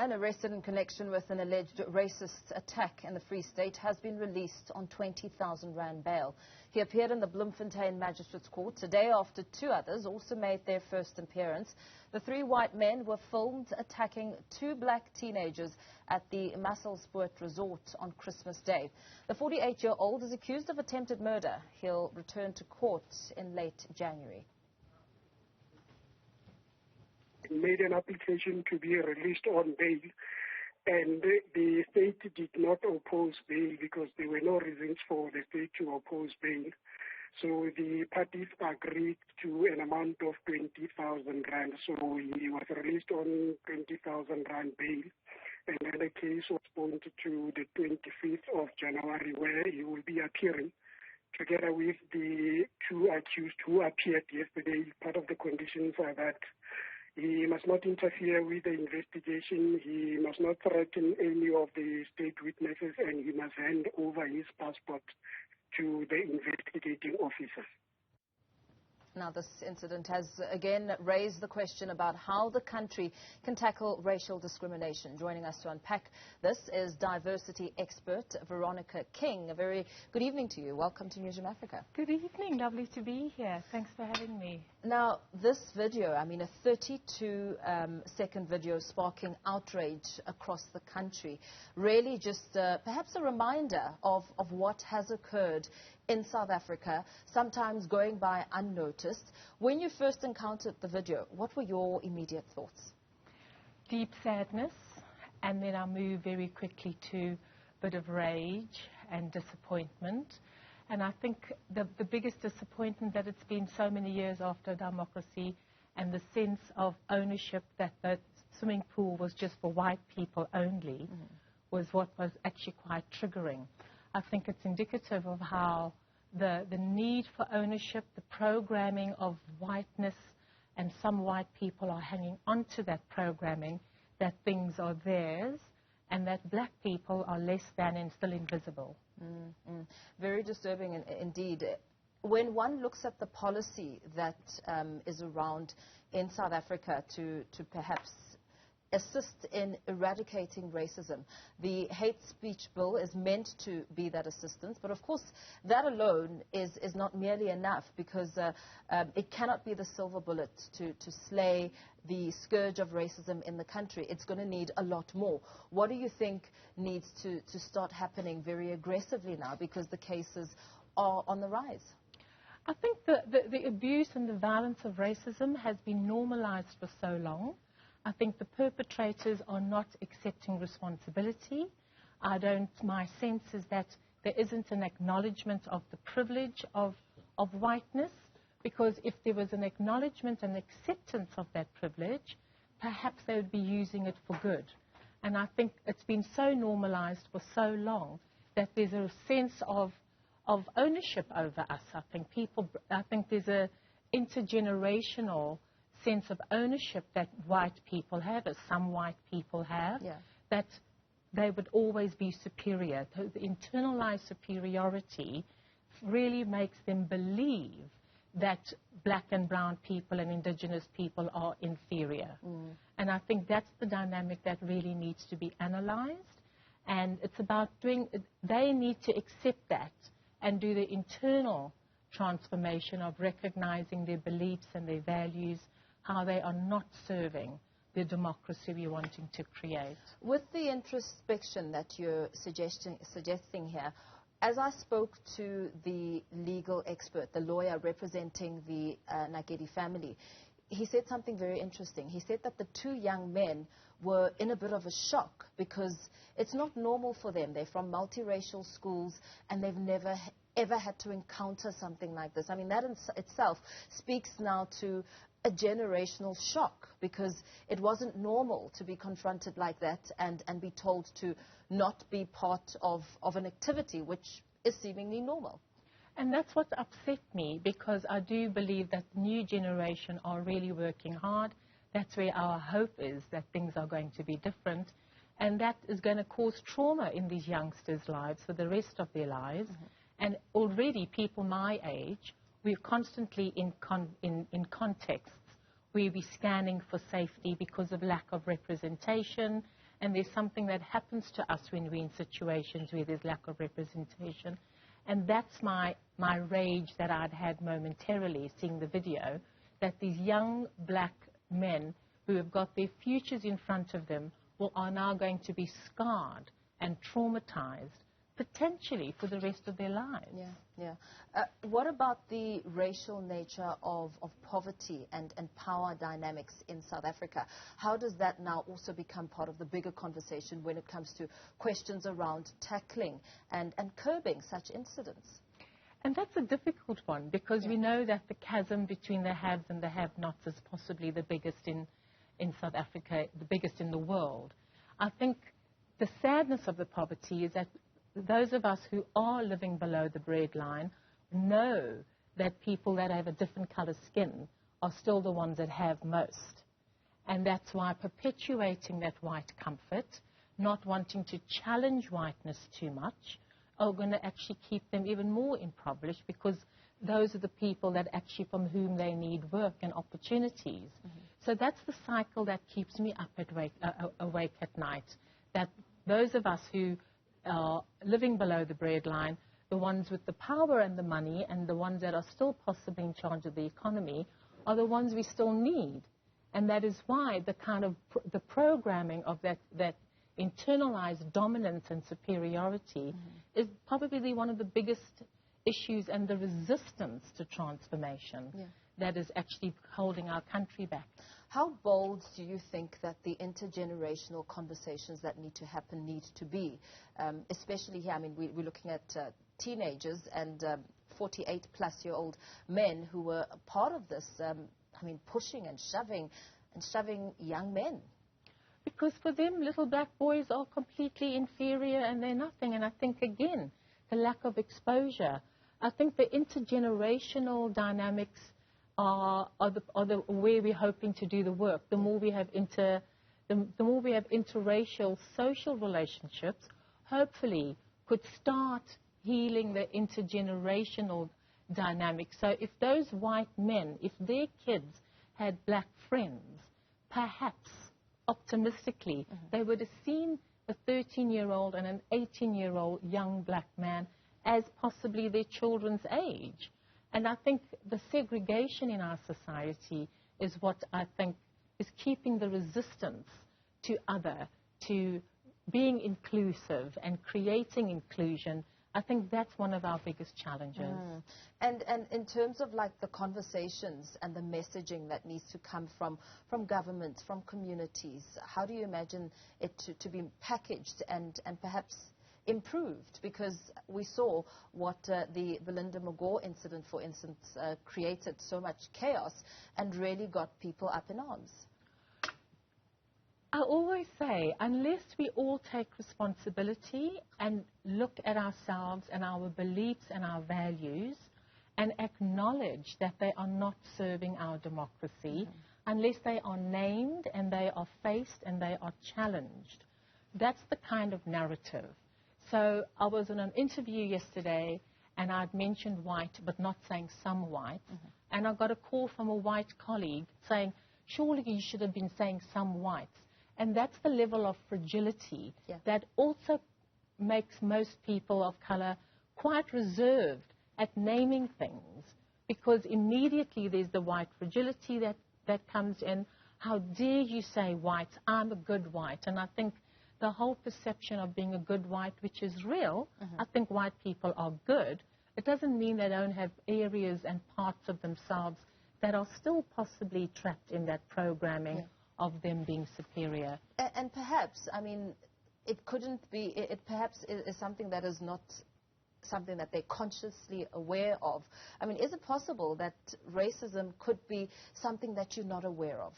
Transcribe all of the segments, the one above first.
man arrested in connection with an alleged racist attack in the Free State has been released on 20,000 rand bail. He appeared in the Bloemfontein Magistrates Court today after two others also made their first appearance. The three white men were filmed attacking two black teenagers at the Masselsport Resort on Christmas Day. The 48-year-old is accused of attempted murder. He'll return to court in late January. Made an application to be released on bail, and the state did not oppose bail because there were no reasons for the state to oppose bail. So the parties agreed to an amount of 20,000 rand. So he was released on 20,000 rand bail, and then the case was postponed to the 25th of January, where he will be appearing together with the two accused who appeared yesterday. Part of the conditions are that he must not interfere with the investigation, he must not threaten any of the state witnesses, and he must hand over his passport to the investigating officers. Now, this incident has again raised the question about how the country can tackle racial discrimination. Joining us to unpack this is diversity expert Veronica King. A very good evening to you. Welcome to Newzroom Afrika. Good evening. Lovely to be here. Thanks for having me. Now, this video, I mean, a 32-second video sparking outrage across the country, really just perhaps a reminder of what has occurred in South Africa, sometimes going by unnoticed. When you first encountered the video, what were your immediate thoughts? Deep sadness, and then I move very quickly to a bit of rage and disappointment. And I think the biggest disappointment that it's been so many years after democracy, and the sense of ownership that the swimming pool was just for white people only, was what was actually quite triggering. I think it's indicative of how the need for ownership, the programming of whiteness, and some white people are hanging on to that programming, that things are theirs, and that black people are less than and still invisible. Very disturbing indeed. When one looks at the policy that is around in South Africa to perhaps assist in eradicating racism, the hate speech bill is meant to be that assistance, but of course that alone is not merely enough, because it cannot be the silver bullet to slay the scourge of racism in the country. It's going to need a lot more. What do you think needs to start happening very aggressively now, because the cases are on the rise? I think the abuse and the violence of racism has been normalized for so long. I think the perpetrators are not accepting responsibility. My sense is that there isn't an acknowledgement of the privilege of whiteness, because if there was an acknowledgement and acceptance of that privilege, perhaps they would be using it for good. And I think it's been so normalized for so long that there's a sense of ownership over us. I think there's a intergenerational sense of ownership that white people have, as some white people have, that they would always be superior. The internalized superiority really makes them believe that black and brown people and indigenous people are inferior. And I think that's the dynamic that really needs to be analyzed. And it's about they need to accept that and do the internal transformation of recognizing their beliefs and their values, how they are not serving the democracy we're wanting to create. With the introspection that you're suggesting here, as I spoke to the legal expert, the lawyer representing the Nagedi family, he said something very interesting. He said that the two young men were in a bit of a shock, because it's not normal for them. They're from multiracial schools, and they've never ever had to encounter something like this. I mean, that in itself speaks now to a generational shock, because it wasn't normal to be confronted like that and be told to not be part of an activity which is seemingly normal. And that's what upset me, because I do believe that the new generation are really working hard. That's where our hope is, that things are going to be different. And that is going to cause trauma in these youngsters' lives for the rest of their lives. And already people my age, we're constantly in contexts where we're scanning for safety because of lack of representation and there's something that happens to us when we're in situations where there's lack of representation. And that's my rage that I'd had momentarily seeing the video, that these young black men who have got their futures in front of them are now going to be scarred and traumatized, potentially for the rest of their lives. Yeah. What about the racial nature of poverty and power dynamics in South Africa? How does that now also become part of the bigger conversation when it comes to questions around tackling and curbing such incidents? And that's a difficult one, because we know that the chasm between the haves and the have-nots is possibly the biggest in South Africa, the biggest in the world. I think the sadness of the poverty is that those of us who are living below the breadline know that people that have a different color skin are still the ones that have most. And that's why perpetuating that white comfort, not wanting to challenge whiteness too much, are going to actually keep them even more impoverished, because those are the people that actually from whom they need work and opportunities. So that's the cycle that keeps me up awake at night, that those of us who are living below the breadline, the ones with the power and the money and the ones that are still possibly in charge of the economy, are the ones we still need. And that is why the kind of the programming of that internalized dominance and superiority is probably one of the biggest issues, and the resistance to transformation that is actually holding our country back. How bold do you think that the intergenerational conversations that need to happen need to be? Especially here, I mean, we're looking at teenagers and 48-plus-year-old men who were a part of this, pushing and shoving young men. Because for them, little black boys are completely inferior and they're nothing. And I think, again, the lack of exposure. I think the intergenerational dynamics are the way we're hoping to do the work. The more we have interracial social relationships, hopefully could start healing the intergenerational dynamics. So if those white men, if their kids had black friends, perhaps optimistically, they would have seen a 13-year-old and an 18-year-old young black man as possibly their children's age. And I think the segregation in our society is what I think is keeping the resistance to being inclusive and creating inclusion. I think that's one of our biggest challenges. And in terms of like the conversations and the messaging that needs to come from governments, from communities, how do you imagine it to be packaged and perhaps improved? Because we saw what the Belinda Magor incident, for instance, created so much chaos and really got people up in arms. I always say, unless we all take responsibility and look at ourselves and our beliefs and our values and acknowledge that they are not serving our democracy, unless they are named and they are faced and they are challenged, that's the kind of narrative. So I was in an interview yesterday and I'd mentioned white but not saying some white, and I got a call from a white colleague saying, surely you should have been saying some whites. And that's the level of fragility that also makes most people of color quite reserved at naming things, because immediately there's the white fragility that comes in. How dare you say white? I'm a good white. And I think the whole perception of being a good white, which is real, I think white people are good. It doesn't mean they don't have areas and parts of themselves that are still possibly trapped in that programming of them being superior. And perhaps, I mean, it couldn't be, it perhaps is something that is not something that they're consciously aware of. I mean, is it possible that racism could be something that you're not aware of?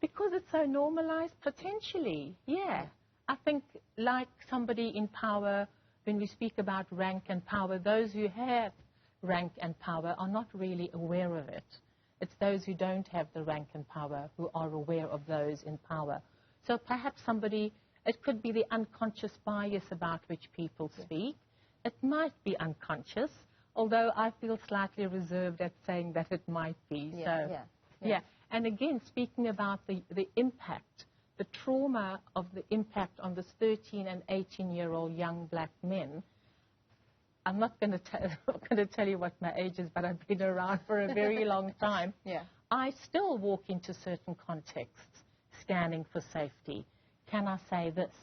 Because it's so normalized, potentially, yeah. I think like somebody in power, when we speak about rank and power, those who have rank and power are not really aware of it. It's those who don't have the rank and power who are aware of those in power. So perhaps somebody, it could be the unconscious bias about which people speak. It might be unconscious, although I feel slightly reserved at saying that it might be. Yeah. And again, speaking about the impact the trauma of the impact on this 13 and 18-year-old young black men. I'm not going to tell you what my age is, but I've been around for a very long time. Yeah. I still walk into certain contexts scanning for safety. Can I say this?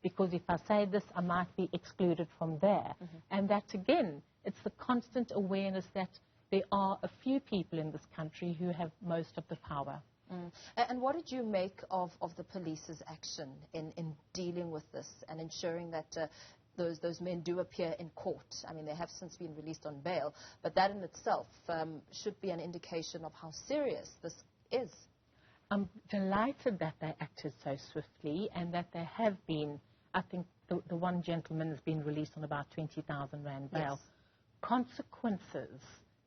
Because if I say this, I might be excluded from there. And that, again, it's the constant awareness that there are a few people in this country who have most of the power. And what did you make of the police's action in dealing with this and ensuring that those men do appear in court? I mean, they have since been released on bail, but that in itself should be an indication of how serious this is. I'm delighted that they acted so swiftly and that there have been, I think the one gentleman has been released on about 20,000 rand bail. Yes. Consequences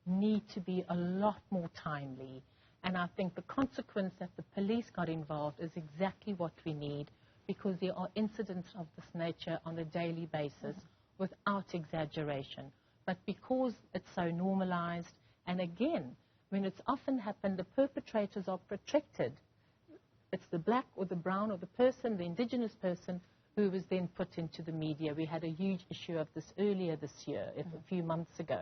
need to be a lot more timely. And I think the consequence that the police got involved is exactly what we need, because there are incidents of this nature on a daily basis without exaggeration. But because it's so normalized, and again, when it's often happened, the perpetrators are protected. It's the black or the brown or the person, the indigenous person, who was then put into the media. We had a huge issue of this earlier this year, a few months ago,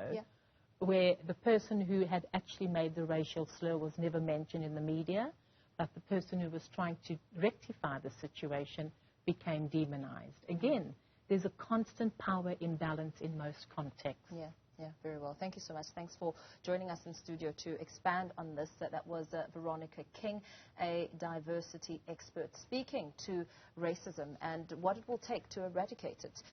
where the person who had actually made the racial slur was never mentioned in the media, but the person who was trying to rectify the situation became demonized. Again, there's a constant power imbalance in most contexts. Yeah, very well. Thank you so much. Thanks for joining us in studio to expand on this. That was Veronica King, a diversity expert, speaking to racism and what it will take to eradicate it.